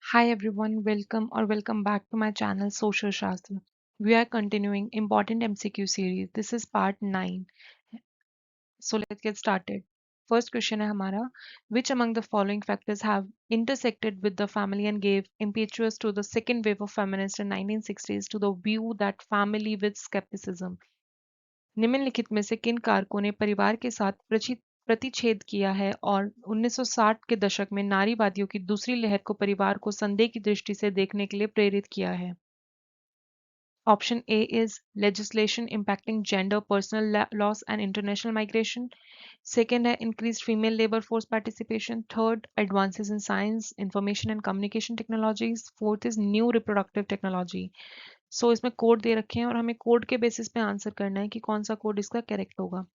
Hi everyone, welcome back to my channel Social Shastra. We are continuing important MCQ series. This is part 9. So let's get started. First question है हमारा, which among the following factors have intersected with the family and gave impetus to the second wave of feminists in 1960s to the view that family with skepticism? निम्नलिखित में से किन कारकों ने परिवार के साथ प्रतिच्छेद किया है और 1960 के दशक में नारीवादियों की दूसरी लहर को परिवार को संदेह की दृष्टि से देखने के लिए प्रेरित किया है? Option A is legislation impacting gender, personal loss, and international migration. Second है increased female labor force participation. Third, advances in science, information and communication technologies. Fourth is new reproductive technology. सो इसमें कोड दे रखे हैं और हमें code के basis पे answer करना है कि कौन सा कोड इसका करेक्ट होगा.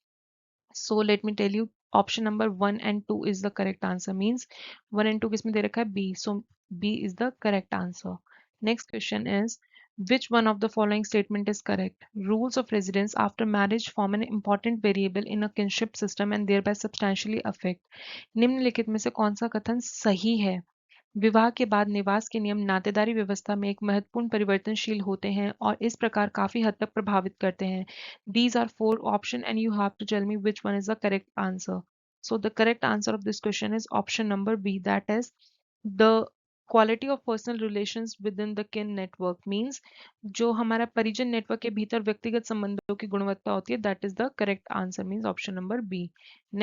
So let me tell you, option number 1 and 2 is the correct answer. Means 1 and 2 किसमें दे रखा है? B. So B is the correct answer. Next question is, which one of the following statement is correct? Rules of residence after marriage form an important variable in a kinship system and thereby substantially affect. निम्नलिखित में से कौन सा कथन सही है? विवाह के बाद निवास के नियम नातेदारी व्यवस्था में एक महत्वपूर्ण परिवर्तनशील होते हैं और इस प्रकार काफी हद तक प्रभावित करते हैं. These are four options and you have to tell me which one is the correct answer. So the correct answer of this question is option number B, that is the quality of personal relations within the kin network. Means जो हमारा परिजन network के भीतर व्यक्तिगत संबंधों की गुणवत्ता होती है, that is the correct answer. Means option number B.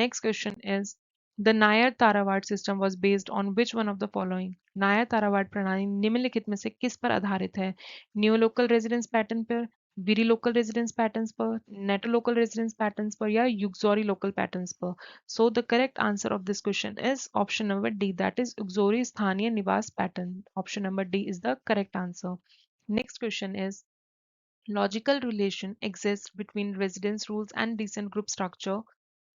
Next question is, the Nayar Tarawad system was based on which one of the following? Nair तारावाड़ प्रणाली निम्नलिखित में से किस पर आधारित है? न्यू लोकल रेजिडेंस पैटर्न पर, विरी लोकल रेजिडेंस पैटर्न्स पर, नेटो लोकल रेजिडेंस पैटर्न्स पर या युक्सोरी लोकल पैटर्न्स पर? So the correct answer of this question is option number D, that is uxori स्थानीय निवास pattern. Option number D is the correct answer. Next question is, logical relation exists between residence rules and decent group structure.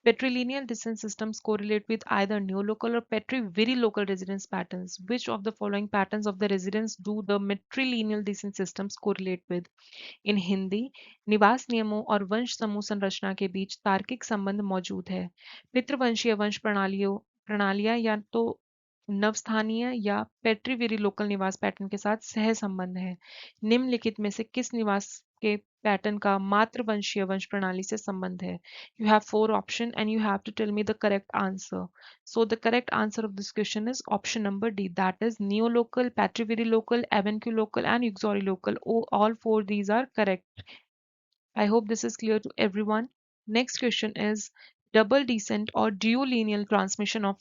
Patrilineal descent systems correlate with either neolocal or petri-viri-local residence patterns. Which of the following patterns of the residence do the matrilineal descent systems correlate with? In Hindi, निवास नियमों और वंश समूह संरचना के बीच तार्किक संबंध मौजूद है. पितृवंशीय वंश प्रणालियां या तो नवस्थानीय या पेट्रीविरी लोकल निवास पैटर्न के साथ सह संबंध है. निम्नलिखित में से किस निवास के पैटर्न का मातृवंशीय वंश प्रणाली से संबंध है? You have four options and you have to tell me the correct answer. So the correct answer of this question is option number D, that is neolocal, patriviri-local, avunculocal and uxorilocal. All four these are correct. I hope this is clear to everyone. Next question is, double descent or dual lineal transmission of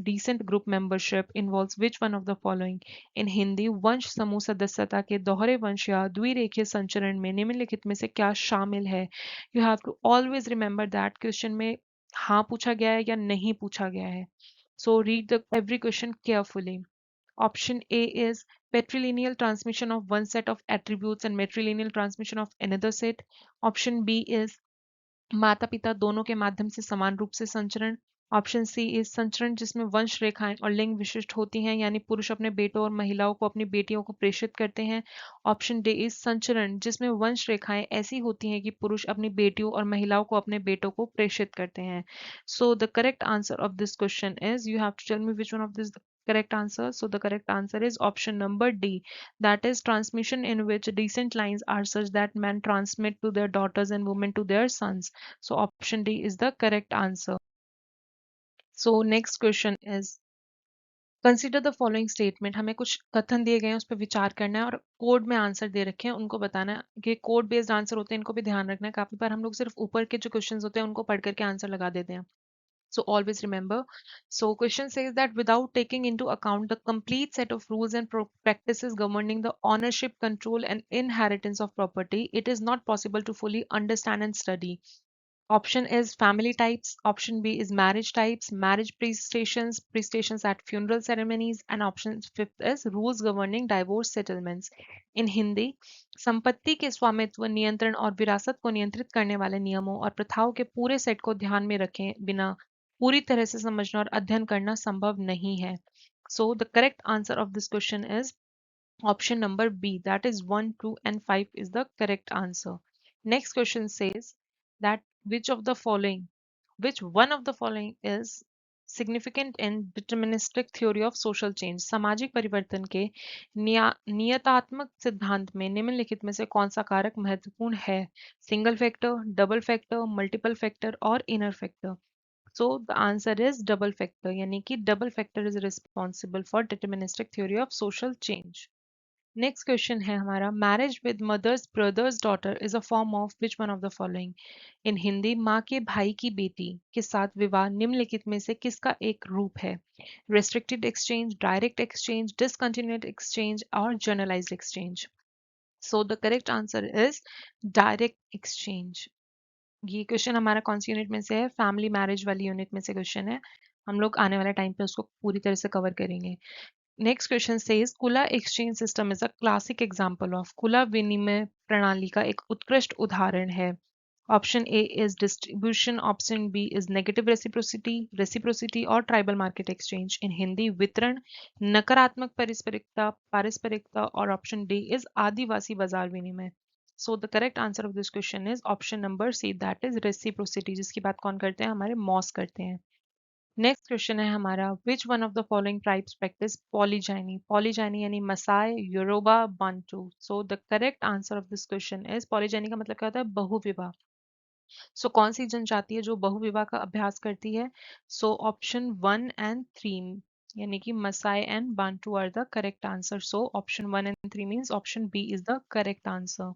descent group membership involves which one of the following? In Hindi, वंश समूह सदस्यता के दोहरे वंश या द्विरेखीय संचरण में निम्नलिखित में से क्या शामिल है? You have to always remember that question में हाँ पूछा गया है या नहीं पूछा गया है. So read the every question carefully. Option A is patrilineal transmission of one set of attributes and matrilineal transmission of another set. Option B is माता पिता दोनों के माध्यम से समान रूप से संचरण. ऑप्शन सी इज संचरण जिसमें वंश रेखाएं और लिंग विशिष्ट होती हैं, यानी पुरुष अपने बेटों और महिलाओं को अपनी बेटियों को प्रेषित करते हैं. ऑप्शन डी इज संचरण जिसमें वंश रेखाएं ऐसी होती हैं कि पुरुष अपनी बेटियों और महिलाओं को अपने बेटों को प्रेषित करते हैं. So the correct answer of this question is, you have to tell me which one of this correct answer. So the correct answer is option number D, that is transmission in which descent lines are such that men transmit to their daughters and women to their sons. So option D is the correct answer. So next question is, consider the following statement. हमें कुछ कथन दिए गए हैं, उस पर विचार करना है और कोड में आंसर दे रखे हैं, उनको बताना है कि कोड बेस्ड आंसर होते हैं, इनको भी ध्यान रखना है. काफी बार हम लोग सिर्फ ऊपर के जो क्वेश्चंस होते हैं उनको पढ़ करके आंसर लगा देते हैं. So always remember. So question says that without taking into account the complete set of rules and practices governing the ownership, control and inheritance of property, it is not possible to fully understand and study. Option is family types, option B is marriage types, marriage prestations, prestations at funeral ceremonies, and option fifth is rules governing divorce settlements. In Hindi, संपत्ति के स्वामित्व, नियंत्रण और विरासत को नियंत्रित करने वाले नियमों और प्रथाओं के पूरे सेट को ध्यान में रखे बिना पूरी तरह से समझना और अध्ययन करना संभव नहीं है. So the correct answer of this question is option number B, that is 1, 2 and 5 is the correct answer. Next question says that which one of the following is significant in deterministic theory of social change, सामाजिक परिवर्तन के नियतात्मक सिद्धांत में निम्नलिखित में से कौन सा कारक महत्वपूर्ण है? Single factor, double factor, multiple factor और inner factor. So the answer is double factor, यानी कि double factor is responsible for deterministic theory of social change. Next question है हमारा, marriage with mother's brother's daughter is a form of which one of the following? In Hindi, माँ के भाई की बेटी के साथ विवाह निम्नलिखित में से किसका एक रूप है? Restricted exchange, direct exchange, discontinued exchange और generalised exchange. So the correct answer is direct exchange. ये क्वेश्चन हमारा कौन सी यूनिट में से है? फैमिली मैरिज वाली यूनिट में से क्वेश्चन है। हम लोग आने वाले टाइम पे उसको पूरी तरह से कवर करेंगे। नेक्स्ट क्वेश्चन सेज खुला exchange system is a classic example of, खुला विनिमय प्रणाली का एक उत्कृष्ट उदाहरण है। Option A is distribution, option B is negative reciprocity, reciprocity और tribal market exchange. In Hindi, वितरण, नकारात्मक पारस्परिकता, पारस्परिकता और ऑप्शन डी इज आदिवासी बाजार विनिमय। So the correct answer of this question is option number C, that is reciprocity, जिसकी बात कौन करते हैं? हमारे मॉस करते हैं। नेक्स्ट क्वेश्चन है हमारा, which one of the following tribes practise polygyny? Polygyny यानी Masai, Yoruba, Bantu. So the correct answer of this question is, polygyny का मतलब क्या होता है? बहुविवाह। सो कौन सी जनजाति है जो बहुविवाह का अभ्यास करती है? सो ऑप्शन 1 and 3, यानी कि Maasai and Bantu are the correct answer. So option 1 and 3 means option B is the correct answer.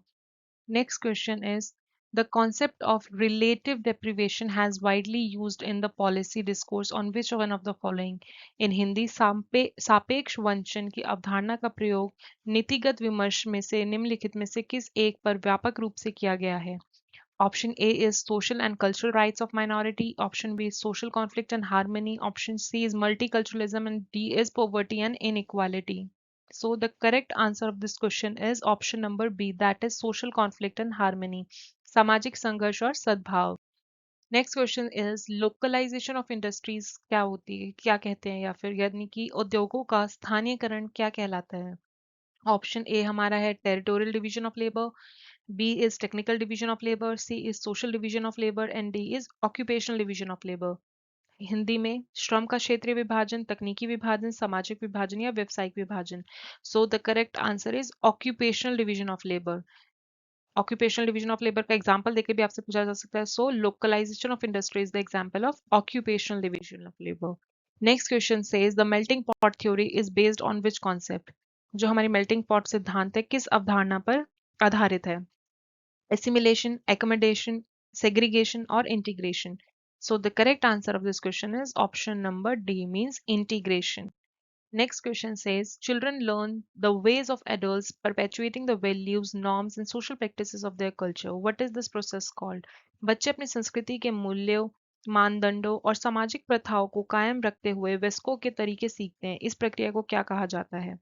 Next question is, the concept of relative deprivation has widely used in the policy discourse on which one of the following? In Hindi, सापेक्ष वंचन की अवधारणा का प्रयोग नीतिगत विमर्श में से निम्नलिखित में से किस एक पर व्यापक रूप से किया गया है? Option A is social and cultural rights of minority. Option B is social conflict and harmony. Option C is multiculturalism and D is poverty and inequality. So the correct answer of this question is option number B, that is social conflict and harmony. सामाजिक संघर्ष और सद्भाव। Next question is, localization of industries क्या होती है, क्या कहते हैं, या फिर यानी कि उद्योगों का स्थानीयकरण क्या कहलाता है? ऑप्शन ए हमारा है territorial division of labour, B is technical division of labor, C is social division of labor and D is occupational division of labor. Hindi में श्रम का क्षेत्रीय विभाजन, तकनीकी विभाजन, सामाजिक विभाजन या व्यवसायिक विभाजन। So the correct answer is occupational division of labour. Occupational division of labour का एग्जांपल देके भी आपसे पूछा जा सकता है। So localisation of industry is the example of occupational division of labour. Next question says the melting pot theory is based on which concept? जो हमारी मेल्टिंग पॉट सिद्धांत है किस अवधारणा पर आधारित है? assimilation, accommodation, segregation, or integration. So the correct answer of this question is option number D, means integration. Next question says, children learn the ways of adults perpetuating the values, norms, and social practices of their culture. What is this process called? बच्चे अपनी संस्कृति के मूल्यों, मानदंडों और सामाजिक प्रथाओं को कायम रखते हुए वयस्कों के तरीके सीखते हैं। इस प्रक्रिया को क्या कहा जाता है?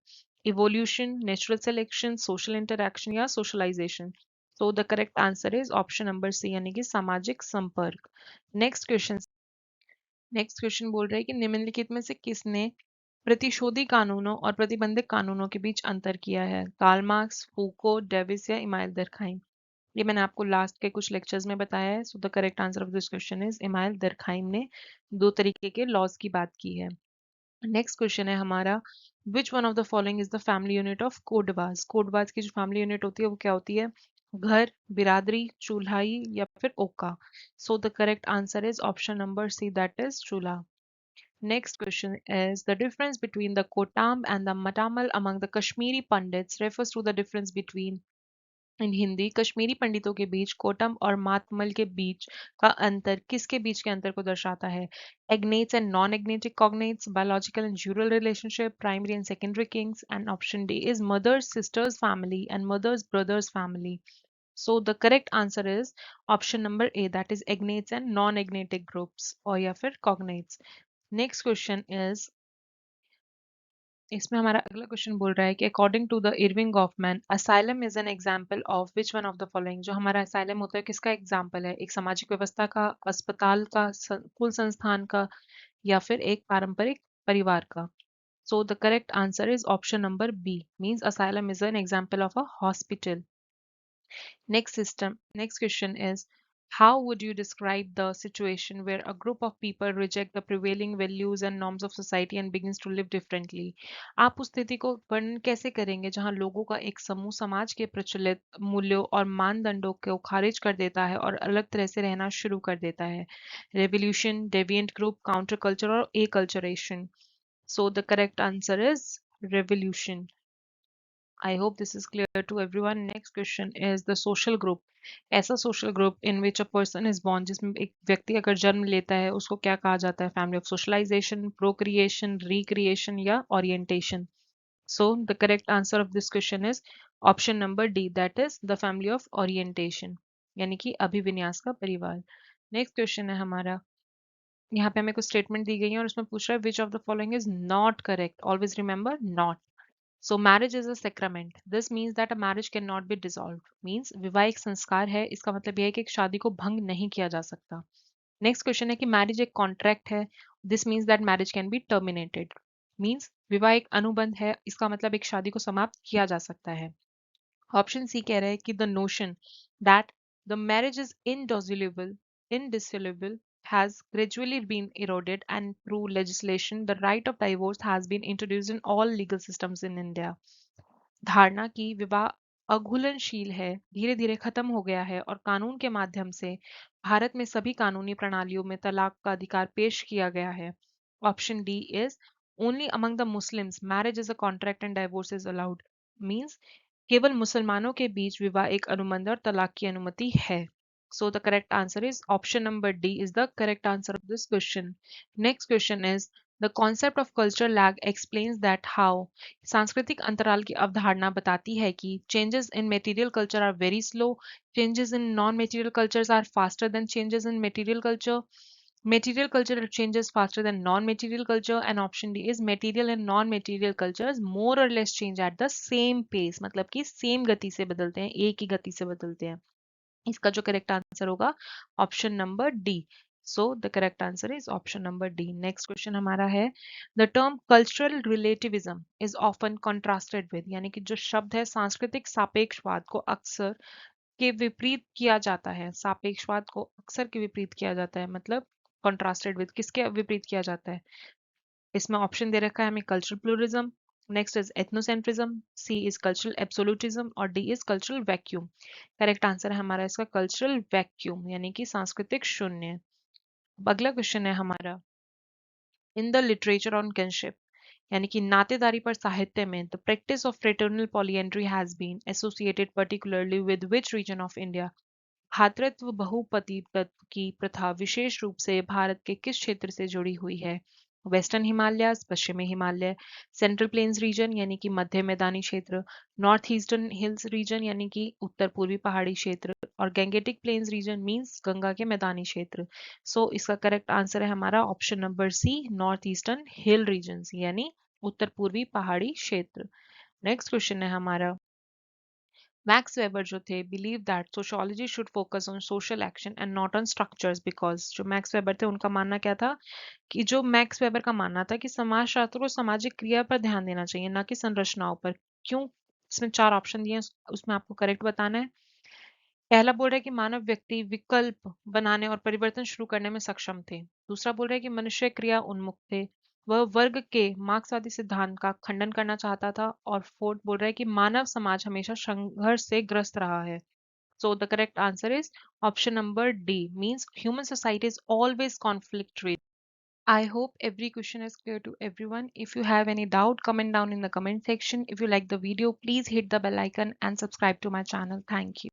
Evolution, natural selection, social interaction या सोशलाइजेशन? तो the correct answer is option number C, यानी कि सामाजिक संपर्क। नेक्स्ट क्वेश्चन बोल रहा है कि निम्नलिखित में से किसने प्रतिशोधी कानूनों और प्रतिबंधक कानूनों के बीच अंतर किया है? कार्ल मार्क्स, फूको, डेविस या इमाइल दरखाइम? ये मैंने आपको लास्ट के कुछ लेक्चर्स में बताया है। सो the correct answer of this question is email दरखाइम ने दो तरीके के लॉज की बात की है। नेक्स्ट क्वेश्चन है हमारा, which one of the following is the family unit of Kodavas? Kodavas की जो फैमिली यूनिट होती है वो क्या होती है? घर, बिरादरी, चूल्हाई या फिर ओका? So the correct answer is option number C, that is चूल्हा। Next question is, the difference between the Kotam and the Matamal among the Kashmiri Pandits refers to the difference between, इन हिंदी, कश्मीरी पंडितों के बीच कोटम और मातमल के बीच का अंतर किसके बीच के अंतर को दर्शाता है? Agnates and non agnatic cognates, biological and jural relationship, primary and secondary kins, and option D is mother's sister's family and mother's brother's family. So the correct answer is option number A, that is agnates and non agnatic groups और या फिर कॉग्नेट्स। Next question is, इसमें हमारा अगला question बोल रहा है कि according to the Irving Goffman, asylum is an example of which one of the following? जो हमारा असाइलम होता है किसका एग्जांपल है? एक सामाजिक व्यवस्था का, अस्पताल का, कुल संस्थान का या फिर एक पारंपरिक परिवार का? So the correct answer is option number B, means asylum is an example of a hospital. Next question is, How would you describe the situation where a group of people reject the prevailing values and norms of society and begins to live differently? आप उस स्थिति को वर्णन कैसे करेंगे जहां लोगों का एक समूह समाज के प्रचलित मूल्यों और मानदंडों को खारिज कर देता है और अलग तरह से रहना शुरू कर देता है? Revolution, deviant group, counter culture और एकल्चरेशन? So the correct answer is revolution. I hope this is clear to everyone. Next question is the social group. ऐसा social group in which a person is born, जिसमें एक व्यक्ति अगर जन्म लेता है उसको क्या कहा जाता है? Family of socialization, procreation, recreation या orientation? So the correct answer of this question is option number D, that is the family of orientation, यानी कि अभिविन्यास का परिवार. नेक्स्ट क्वेश्चन है हमारा, यहाँ पे हमें कुछ स्टेटमेंट दी गई है और उसमें पूछ रहा है which of the following is not correct. Always remember not. So marriage is a sacrament. This means that a marriage cannot be dissolved. Means विवाह एक संस्कार है. इसका मतलब यह है कि एक शादी को भंग नहीं किया जा सकता. नेक्स्ट क्वेश्चन है कि मैरिज एक कॉन्ट्रैक्ट है. This means that marriage can be terminated. Means विवाह एक अनुबंध है. इसका मतलब एक शादी को समाप्त किया जा सकता है. ऑप्शन सी कह रहा है कि the notion that the marriage is indissoluble has gradually been eroded, and through legislation the right of divorce has been introduced in all legal systems in India. धारणा कि विवाह अघुलनशील है धीरे धीरे खत्म हो गया है और कानून के माध्यम से भारत में सभी कानूनी प्रणालियों में तलाक का अधिकार पेश किया गया है. Option D is only among the Muslims marriage is a contract and divorce is allowed. Means केवल मुसलमानों के बीच विवाह एक अनुबंध और तलाक की अनुमति है. So the correct answer is option number D is the correct answer of this question. Next question is the concept of cultural lag explains that how. सांस्कृतिक अंतराल की अवधारणा बताती है कि changes in material culture are very slow, changes in non-material cultures are faster than changes in material culture. Material culture changes faster than non-material culture, and option D is material and non-material cultures more or less change at the same pace. मतलब कि same गति से बदलते हैं, एक ही गति से बदलते हैं. इसका जो करेक्ट आंसर होगा option number D. So the correct answer is option number D. Next question हमारा है the term cultural relativism is often contrasted with, यानी कि जो शब्द है सांस्कृतिक सापेक्षवाद को अक्सर के विपरीत किया जाता है. सापेक्षवाद को अक्सर के विपरीत किया जाता है, मतलब कॉन्ट्रास्टेड विद किसके विपरीत किया जाता है? इसमें ऑप्शन दे रखा है हमें cultural pluralism, next is ethnocentrism, C is cultural absolutism और D is cultural vacuum. Correct answer है हमारा इसका कल्चरल वैक्यूम, यानी कि सांस्कृतिक शून्य. अगला क्वेश्चन है हमारा in the literature on kinship, यानी कि नातेदारी पर साहित्य में the practice of fraternal polyandry has been associated particularly with which region of India. भातृत्व बहुपति तत्व की प्रथा विशेष रूप से भारत के किस क्षेत्र से जुड़ी हुई है? वेस्टर्न हिमालय, पश्चिमी हिमालय, सेंट्रल प्लेन्स रीजन यानी कि मध्य मैदानी क्षेत्र, नॉर्थ ईस्टर्न हिल्स रीजन यानी कि उत्तर पूर्वी पहाड़ी क्षेत्र और Gangetic plains region means Ganga के मैदानी क्षेत्र. सो इसका करेक्ट आंसर है हमारा option number C, North Eastern hill region यानी उत्तर पूर्वी पहाड़ी क्षेत्र. नेक्स्ट क्वेश्चन है हमारा मैक्स वेबर जो थे believe that sociology should focus on social action and not on structures. Because जो मैक्स वेबर थे उनका मानना क्या था कि जो मैक्स वेबर का मानना था कि समाजशास्त्र को सामाजिक क्रिया पर ध्यान देना चाहिए ना कि संरचनाओं पर. क्यों? इसमें चार ऑप्शन दिए हैं, उसमें आपको करेक्ट बताना है. पहला बोल रहा है कि मानव व्यक्ति विकल्प बनाने और परिवर्तन शुरू करने में सक्षम थे. दूसरा बोल रहा है कि मनुष्य क्रिया उन्मुख थे, वह वर्ग के मार्क्सवादी सिद्धांत का खंडन करना चाहता था. और फोर्थ बोल रहा है कि मानव समाज हमेशा संघर्ष से ग्रस्त रहा है. So the correct answer is option number D, means human society is always conflict ridden. I hope every question is clear to everyone. If you have any doubt, comment down in the comment section. If you like the video, please hit the bell icon and subscribe to my channel. Thank you.